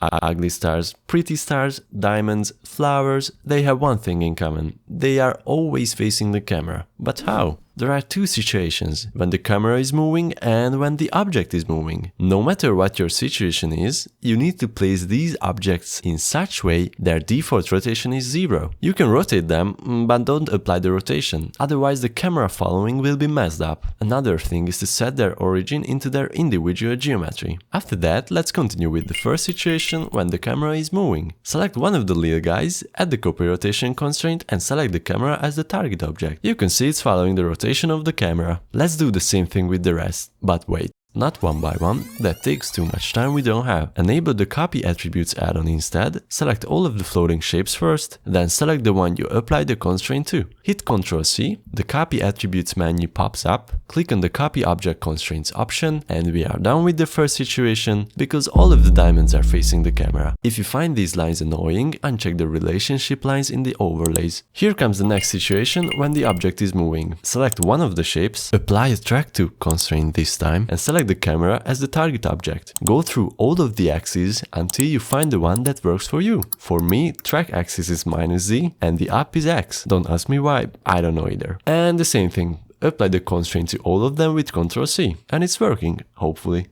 Ugly stars, pretty stars, diamonds, flowers, they have one thing in common. They are always facing the camera. But how? There are two situations, when the camera is moving and when the object is moving. No matter what your situation is, you need to place these objects in such way their default rotation is 0. You can rotate them, but don't apply the rotation, otherwise the camera following will be messed up. Another thing is to set their origin into their individual geometry. After that, let's continue with the first situation when the camera is moving. Select one of the little guys, add the copy rotation constraint and select the camera as the target object. You can see it's following the rotation of the camera. Let's do the same thing with the rest. But wait, not one by one, that takes too much time we don't have. Enable the copy attributes add-on instead, select all of the floating shapes first, then select the one you apply the constraint to. Hit Ctrl C, the copy attributes menu pops up, click on the copy object constraints option, and we are done with the first situation because all of the diamonds are facing the camera. If you find these lines annoying, uncheck the relationship lines in the overlays. Here comes the next situation when the object is moving. Select one of the shapes, apply a track to constraint this time, and select the camera as the target object. Go through all of the axes until you find the one that works for you. For me, track axis is -z and the up is x. Don't ask me why, I don't know either. And the same thing, apply the constraint to all of them with Ctrl C. And it's working, hopefully.